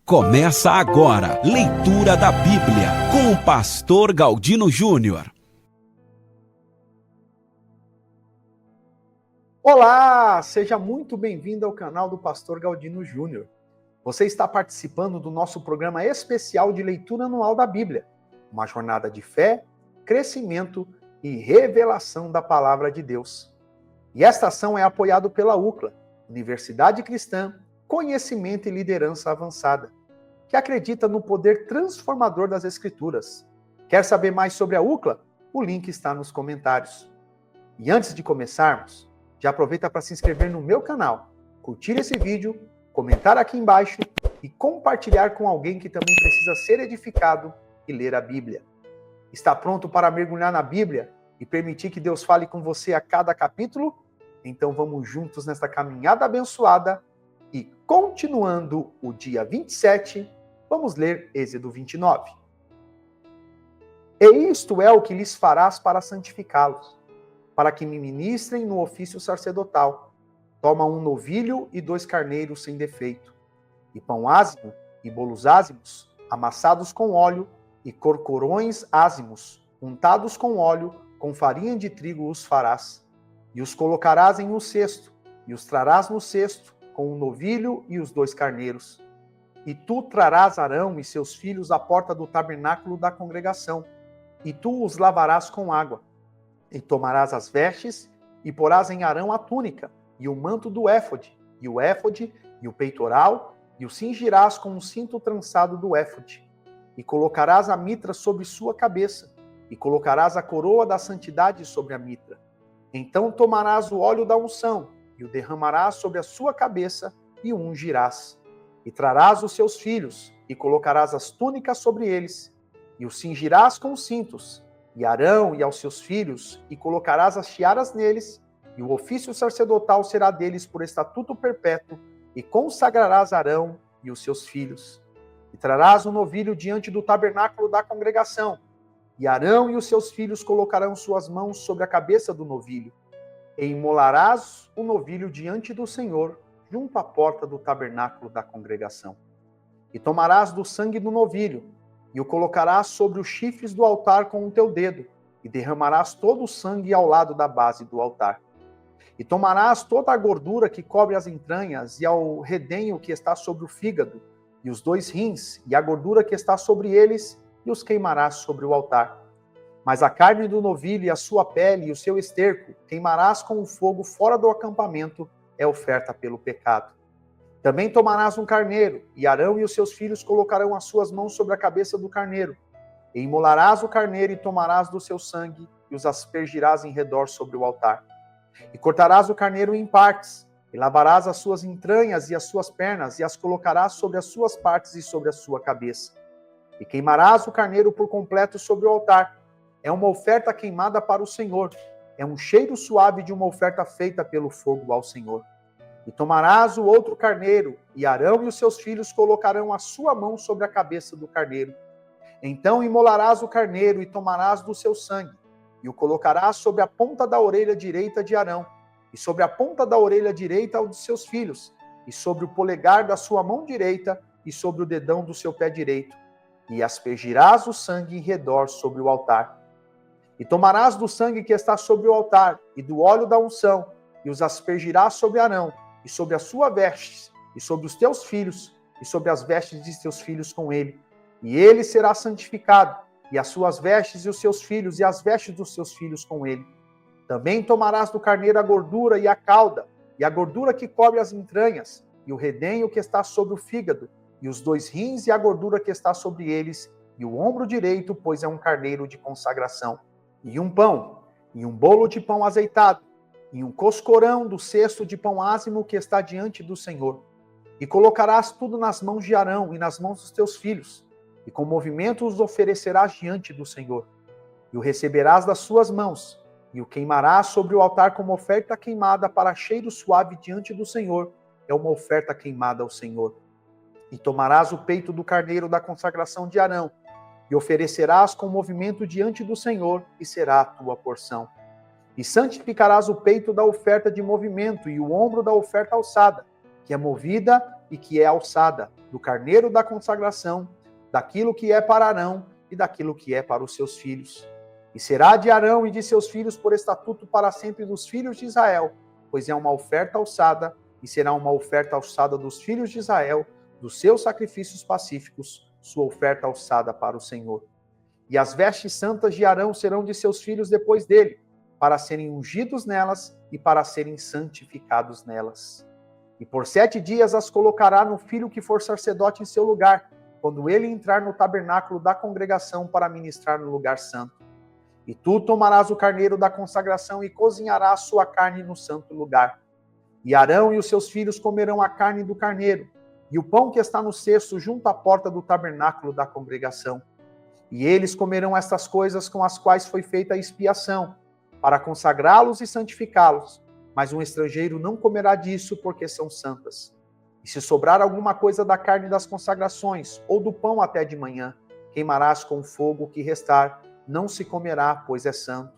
Começa agora, leitura da Bíblia, com o pastor Galdino Júnior. Olá, seja muito bem-vindo ao canal do pastor Galdino Júnior. Você está participando do nosso programa especial de leitura anual da Bíblia, uma jornada de fé, crescimento e revelação da palavra de Deus. E esta ação é apoiada pela UCLA, Universidade Cristã, Conhecimento e Liderança Avançada, que acredita no poder transformador das Escrituras. Quer saber mais sobre a UCLA? O link está nos comentários. E antes de começarmos, já aproveita para se inscrever no meu canal, curtir esse vídeo, comentar aqui embaixo e compartilhar com alguém que também precisa ser edificado e ler a Bíblia. Está pronto para mergulhar na Bíblia e permitir que Deus fale com você a cada capítulo? Então vamos juntos nesta caminhada abençoada e, continuando o dia 27, vamos ler Êxodo 29. E isto é o que lhes farás para santificá-los, para que me ministrem no ofício sacerdotal. Toma 1 novilho e 2 carneiros sem defeito, e pão ázimo e bolos ázimos, amassados com óleo, e corcorões ázimos, untados com óleo, com farinha de trigo os farás. E os colocarás em um cesto, e os trarás no cesto, com 1 novilho e os 2 carneiros. E tu trarás Arão e seus filhos à porta do tabernáculo da congregação, e tu os lavarás com água. E tomarás as vestes, e porás em Arão a túnica, e o manto do éfode, e o éfode, e o peitoral, e o cingirás com um cinto trançado do éfode. E colocarás a mitra sobre sua cabeça, e colocarás a coroa da santidade sobre a mitra. Então tomarás o óleo da unção, e o derramarás sobre a sua cabeça, e o ungirás. E trarás os seus filhos, e colocarás as túnicas sobre eles, e os cingirás com cintos, e Arão e aos seus filhos, e colocarás as tiaras neles, e o ofício sacerdotal será deles por estatuto perpétuo, e consagrarás Arão e os seus filhos. E trarás o novilho diante do tabernáculo da congregação, e Arão e os seus filhos colocarão suas mãos sobre a cabeça do novilho, e imolarás o novilho diante do Senhor, junto à porta do tabernáculo da congregação. E tomarás do sangue do novilho, e o colocarás sobre os chifres do altar com o teu dedo, e derramarás todo o sangue ao lado da base do altar. E tomarás toda a gordura que cobre as entranhas, e ao redenho que está sobre o fígado, e os 2 rins, e a gordura que está sobre eles, e os queimarás sobre o altar. Mas a carne do novilho e a sua pele e o seu esterco queimarás com o fogo fora do acampamento, é oferta pelo pecado. Também tomarás um carneiro, e Arão e os seus filhos colocarão as suas mãos sobre a cabeça do carneiro. E imolarás o carneiro e tomarás do seu sangue, e os aspergirás em redor sobre o altar. E cortarás o carneiro em partes, e lavarás as suas entranhas e as suas pernas, e as colocarás sobre as suas partes e sobre a sua cabeça. E queimarás o carneiro por completo sobre o altar. É uma oferta queimada para o Senhor. É um cheiro suave de uma oferta feita pelo fogo ao Senhor. E tomarás o outro carneiro, e Arão e os seus filhos colocarão a sua mão sobre a cabeça do carneiro. Então imolarás o carneiro e tomarás do seu sangue, e o colocarás sobre a ponta da orelha direita de Arão, e sobre a ponta da orelha direita dos seus filhos, e sobre o polegar da sua mão direita, e sobre o dedão do seu pé direito. E aspergirás o sangue em redor sobre o altar. E tomarás do sangue que está sobre o altar, e do óleo da unção, e os aspergirás sobre Arão, e sobre as suas vestes, e sobre os teus filhos, e sobre as vestes de teus filhos com ele. E ele será santificado, e as suas vestes e os seus filhos, e as vestes dos seus filhos com ele. Também tomarás do carneiro a gordura e a cauda, e a gordura que cobre as entranhas, e o redenho que está sobre o fígado, e os 2 rins e a gordura que está sobre eles, e o ombro direito, pois é um carneiro de consagração. E um pão, e um bolo de pão azeitado, e um coscorão do cesto de pão ázimo que está diante do Senhor. E colocarás tudo nas mãos de Arão e nas mãos dos teus filhos, e com movimento os oferecerás diante do Senhor. E o receberás das suas mãos, e o queimarás sobre o altar como oferta queimada para cheiro suave diante do Senhor, é uma oferta queimada ao Senhor. E tomarás o peito do carneiro da consagração de Arão, e oferecerás com movimento diante do Senhor, e será a tua porção. E santificarás o peito da oferta de movimento, e o ombro da oferta alçada, que é movida e que é alçada, do carneiro da consagração, daquilo que é para Arão e daquilo que é para os seus filhos. E será de Arão e de seus filhos por estatuto para sempre dos filhos de Israel, pois é uma oferta alçada, e será uma oferta alçada dos filhos de Israel, dos seus sacrifícios pacíficos, sua oferta alçada para o Senhor. E as vestes santas de Arão serão de seus filhos depois dele, para serem ungidos nelas e para serem santificados nelas. E por 7 dias as colocará no filho que for sacerdote em seu lugar, quando ele entrar no tabernáculo da congregação para ministrar no lugar santo. E tu tomarás o carneiro da consagração e cozinharás sua carne no santo lugar. E Arão e os seus filhos comerão a carne do carneiro, e o pão que está no cesto junto à porta do tabernáculo da congregação. E eles comerão estas coisas com as quais foi feita a expiação, para consagrá-los e santificá-los. Mas um estrangeiro não comerá disso, porque são santas. E se sobrar alguma coisa da carne das consagrações, ou do pão até de manhã, queimarás com o fogo o que restar, não se comerá, pois é santo.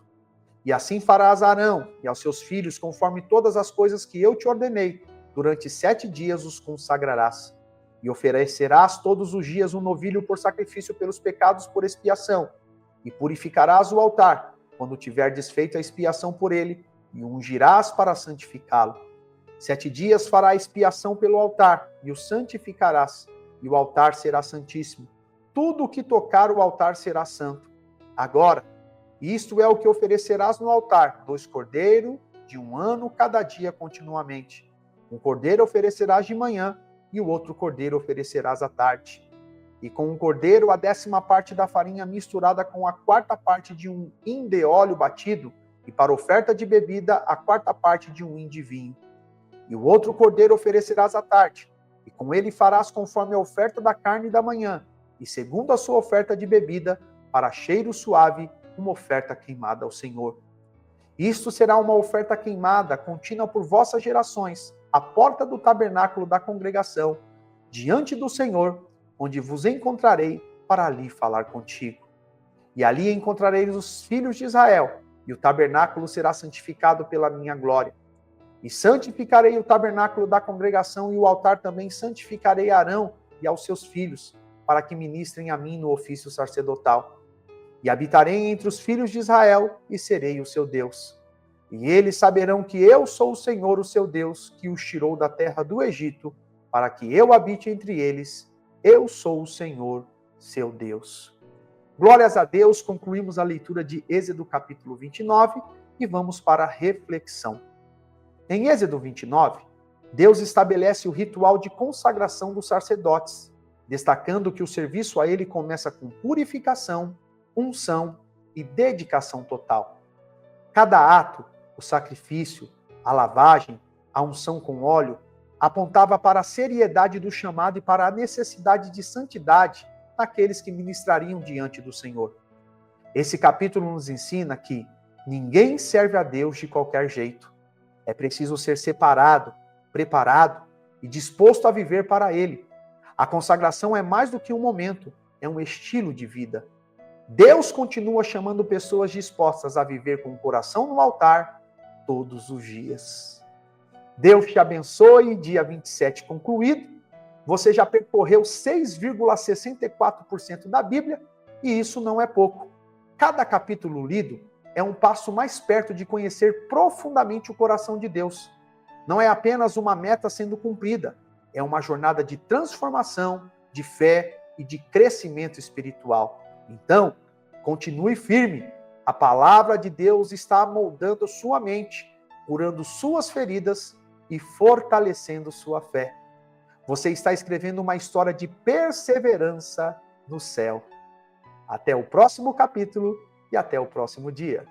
E assim farás a Arão e aos seus filhos, conforme todas as coisas que eu te ordenei. Durante 7 dias os consagrarás. E oferecerás todos os dias um novilho por sacrifício pelos pecados por expiação. E purificarás o altar, quando tiver desfeito a expiação por ele, e o ungirás para santificá-lo. 7 dias fará expiação pelo altar, e o santificarás, e o altar será santíssimo. Tudo o que tocar o altar será santo. Agora, isto é o que oferecerás no altar: 2 cordeiros de 1 ano cada dia continuamente. Um cordeiro oferecerás de manhã, e o outro cordeiro oferecerás à tarde. E com um cordeiro, a 10ª parte da farinha misturada com a 4ª parte de um hin de óleo batido, e para oferta de bebida, a 4ª parte de um hin de vinho. E o outro cordeiro oferecerás à tarde, e com ele farás conforme a oferta da carne da manhã, e segundo a sua oferta de bebida, para cheiro suave, uma oferta queimada ao Senhor. Isto será uma oferta queimada, contínua por vossas gerações, à porta do tabernáculo da congregação, diante do Senhor, onde vos encontrarei para ali falar contigo. E ali encontrareis os filhos de Israel, e o tabernáculo será santificado pela minha glória. E santificarei o tabernáculo da congregação, e o altar também santificarei a Arão e aos seus filhos, para que ministrem a mim no ofício sacerdotal. E habitarei entre os filhos de Israel, e serei o seu Deus. E eles saberão que eu sou o Senhor, o seu Deus, que os tirou da terra do Egito, para que eu habite entre eles. Eu sou o Senhor, seu Deus. Glórias a Deus, concluímos a leitura de Êxodo capítulo 29 e vamos para a reflexão. Em Êxodo 29, Deus estabelece o ritual de consagração dos sacerdotes, destacando que o serviço a ele começa com purificação, unção e dedicação total. Cada ato, o sacrifício, a lavagem, a unção com óleo, apontava para a seriedade do chamado e para a necessidade de santidade naqueles que ministrariam diante do Senhor. Esse capítulo nos ensina que ninguém serve a Deus de qualquer jeito. É preciso ser separado, preparado e disposto a viver para Ele. A consagração é mais do que um momento, é um estilo de vida. Deus continua chamando pessoas dispostas a viver com o coração no altar todos os dias. Deus te abençoe. Dia 27 concluído. Você já percorreu 6,64% da Bíblia e isso não é pouco. Cada capítulo lido é um passo mais perto de conhecer profundamente o coração de Deus. Não é apenas uma meta sendo cumprida, é uma jornada de transformação, de fé e de crescimento espiritual. Então, continue firme. A palavra de Deus está moldando sua mente, curando suas feridas e fortalecendo sua fé. Você está escrevendo uma história de perseverança no céu. Até o próximo capítulo e até o próximo dia.